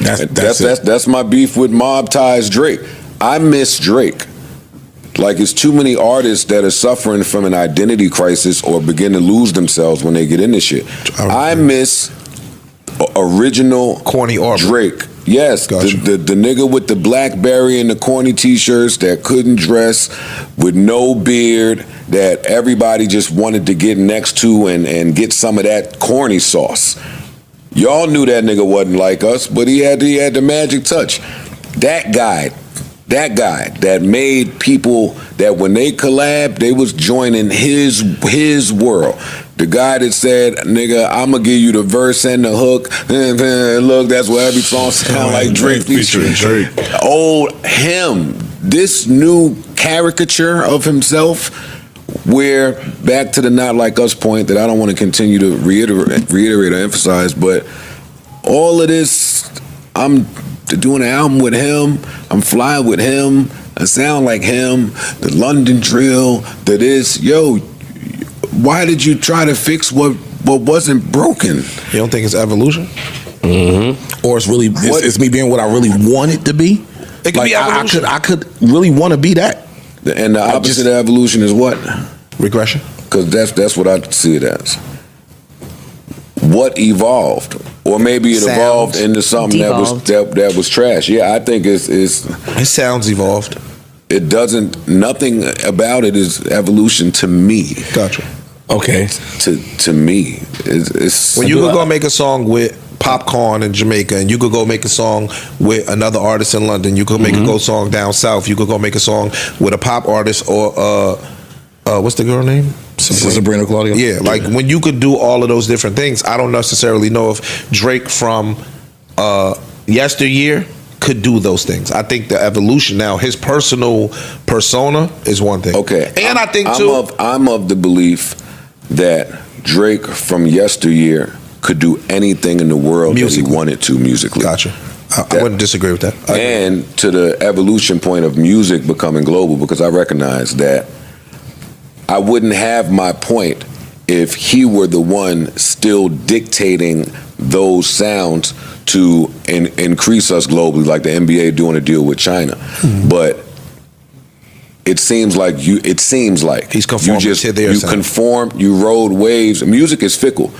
That's my beef with Mob Ties Drake. I miss Drake. Like, it's too many artists that are suffering from an identity crisis or begin to lose themselves when they get in this shit. I miss original corny Aubrey. Drake. Yes, gotcha. the nigga with the BlackBerry and the corny t-shirts that couldn't dress, with no beard, that everybody just wanted to get next to and get some of that corny sauce. Y'all knew that nigga wasn't like us, but he had the magic touch. That guy that made people that when they collabed, they was joining his world. The guy that said, nigga, I'm gonna give you the verse and the hook, and look, that's what every song sound like Drake featuring Drake. Old him. This new caricature of himself, where back to the not like us point that I don't want to continue to reiterate or emphasize, but all of this, I'm doing an album with him, I'm flying with him, I sound like him, the London drill, that is, yo, why did you try to fix what wasn't broken? You don't think it's evolution? Mm-hmm. Or it's really, it's me being what I really want it to be? It could be evolution. I could really want to be that. And the opposite of evolution is what? Regression. Because that's what I see it as. What evolved? Or maybe it evolved into something that was trash. Yeah, I think it's it sounds evolved. It doesn't, nothing about it is evolution to me. Gotcha. Okay. To me. It's when you could go make a song with Popcorn in Jamaica, and you could go make a song with another artist in London, you could make a go song down south, you could go make a song with a pop artist or what's the girl name? Sabrina Claudio. Yeah, like when you could do all of those different things, I don't necessarily know if Drake from yesteryear could do those things. I think the evolution now, his personal persona is one thing. Okay. And I think I'm of the belief that Drake from yesteryear could do anything in the world that he wanted to musically. Gotcha. I wouldn't disagree with that. And to the evolution point of music becoming global, because I recognize that I wouldn't have my point if he were the one still dictating those sounds to increase us globally, like the NBA doing a deal with China. But it seems like he's conforming to their sound. Conform, you rode waves. Music is fickle.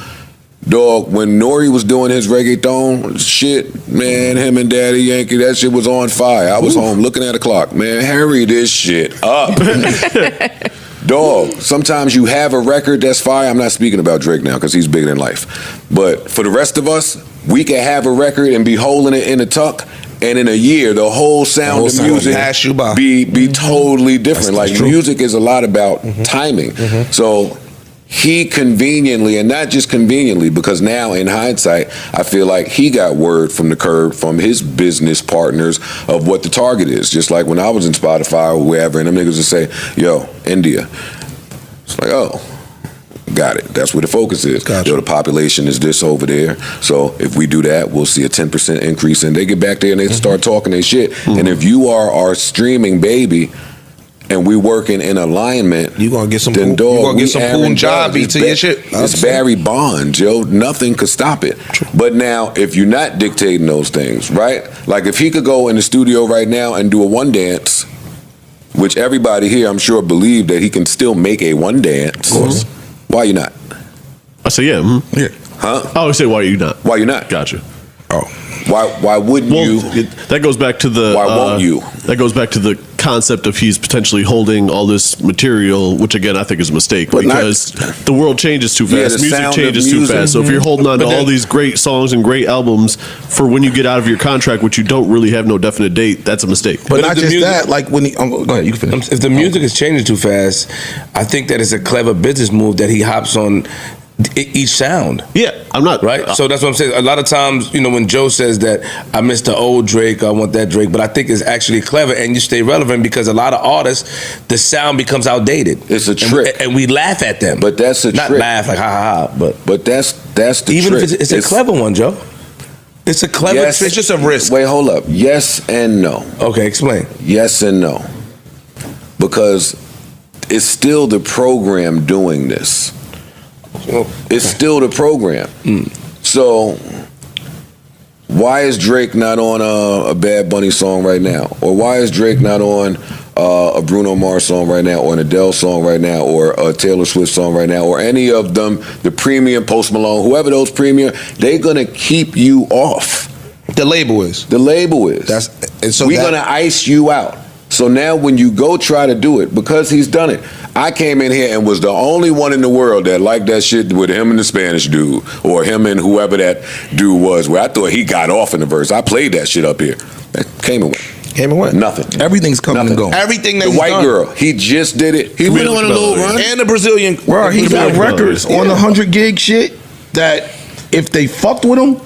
Dog, when Rory was doing his reggaeton shit, man, him and Daddy Yankee, that shit was on fire. I was home looking at the clock. Man, hurry this shit up. Dog, sometimes you have a record that's fire. I'm not speaking about Drake now because he's bigger than life. But for the rest of us, we can have a record and be holding it in the tuck, and in a year, the whole sound of music pass you by. be totally different. Like, music is a lot about timing. So he conveniently, and not just conveniently, because now in hindsight, I feel like he got word from the curb from his business partners of what the target is. Just like when I was in Spotify or wherever, and them niggas would say, yo, India. It's like, oh, got it. That's where the focus is. Gotcha. Yo, the population is this over there. So if we do that, we'll see a 10% increase. And they get back there and they start talking their shit. And if you are our streaming baby, and we working in alignment, you gonna get some then cool, dog, you gonna get some Punjabi to your shit. It's Barry Bonds, yo. Nothing could stop it. True. But now, if you're not dictating those things, right? Like if he could go in the studio right now and do a one dance, which everybody here, I'm sure, believe that he can still make a one dance. Of course. Why you not? I say yeah. Yeah. Huh? I always say why are you not? Why you not? Gotcha. Oh. Why wouldn't you? That goes back to the. Why won't you? That goes back to the concept of he's potentially holding all this material, which again I think is a mistake, but because the world changes too fast. Yeah, music changes too fast. So if you're holding on to all these great songs and great albums for when you get out of your contract, which you don't really have no definite date, that's a mistake. But not just that. Like when he, go ahead, you can finish. If the music is changing too fast, I think that it's a clever business move that he hops on each sound. Yeah, I'm not right. So that's what I'm saying. A lot of times, you know, when Joe says that I miss the old Drake, I want that Drake, but I think it's actually clever, and you stay relevant because a lot of artists, the sound becomes outdated. It's a trick, and we laugh at them. But that's a not trick. laugh like ha ha ha. But that's the even trick. if it's a clever one, Joe. It's a clever trick. It's just a risk. Wait, hold up. Yes and no. Okay, explain. Yes and no. Because it's still the program doing this. It's still the program. So Why is Drake not on a Bad Bunny song right now? Or why is Drake not on a Bruno Mars song right now, or an Adele song right now, or a Taylor Swift song right now, or any of them, the premium, Post Malone, whoever those premium, they're gonna keep you off. The label is. The label is. We're gonna ice you out. So now when you go try to do it, because he's done it, I came in here and was the only one in the world that liked that shit with him and the Spanish dude, or him and whoever that dude was, where I thought he got off in the verse. I played that shit up here. That came and went. Came and went. Nothing. Everything's coming and going. Everything that the he's white done. girl, he just did it. He went on a little run. And the Brazilian. Bro, he got records on the 100 gig shit that if they fucked with him,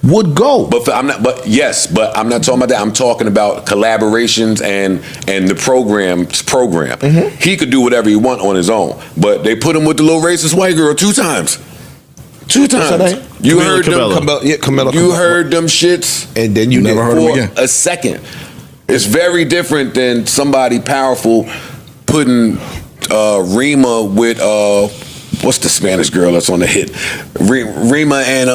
would go. But I'm not talking about that. I'm talking about collaborations and the program. Mm-hmm. He could do whatever he want on his own. But they put him with the little racist white girl 2 times. 2 times. You Camila heard Cabello. them. Camila. You heard them shits, and then you never heard them again. A second. It's very different than somebody powerful putting Rima with what's the Spanish girl that's on the hit? Rima and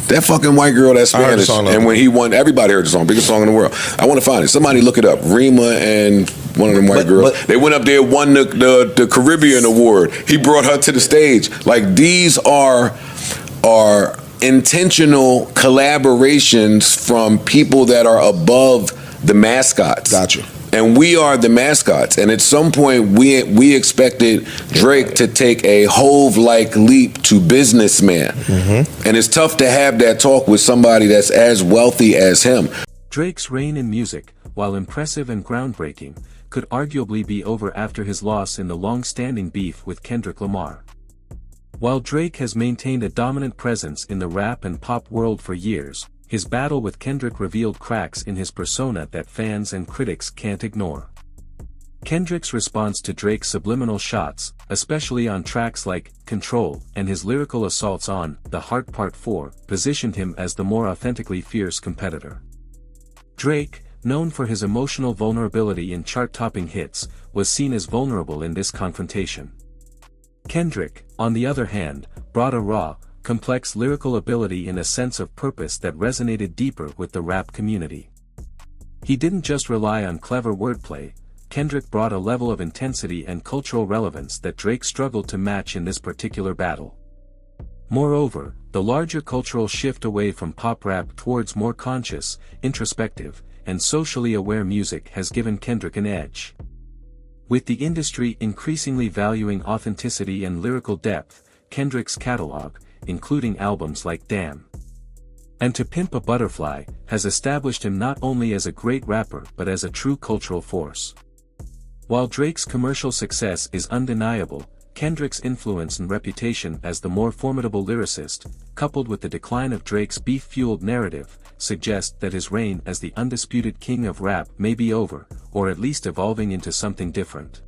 that fucking white girl that's Spanish. And when he won, everybody heard the song, biggest song in the world. I want to find it. Somebody look it up. Rima and one of them white girls. They went up there, won the Caribbean Award. He brought her to the stage. Like, these are intentional collaborations from people that are above the mascots. Gotcha. And we are the mascots. And at some point, we expected Drake to take a Hove-like leap to businessman. Mm-hmm. And it's tough to have that talk with somebody that's as wealthy as him. Drake's reign in music, while impressive and groundbreaking, could arguably be over after his loss in the long-standing beef with Kendrick Lamar. While Drake has maintained a dominant presence in the rap and pop world for years, his battle with Kendrick revealed cracks in his persona that fans and critics can't ignore. Kendrick's response to Drake's subliminal shots, especially on tracks like Control and his lyrical assaults on The Heart Part 4, positioned him as the more authentically fierce competitor. Drake, known for his emotional vulnerability in chart-topping hits, was seen as vulnerable in this confrontation. Kendrick, on the other hand, brought a raw, complex lyrical ability and a sense of purpose that resonated deeper with the rap community. He didn't just rely on clever wordplay. Kendrick brought a level of intensity and cultural relevance that Drake struggled to match in this particular battle. Moreover, the larger cultural shift away from pop rap towards more conscious, introspective, and socially aware music has given Kendrick an edge. With the industry increasingly valuing authenticity and lyrical depth, Kendrick's catalog, including albums like Damn and To Pimp a Butterfly, has established him not only as a great rapper but as a true cultural force. While Drake's commercial success is undeniable, Kendrick's influence and reputation as the more formidable lyricist, coupled with the decline of Drake's beef-fueled narrative, suggest that his reign as the undisputed king of rap may be over, or at least evolving into something different.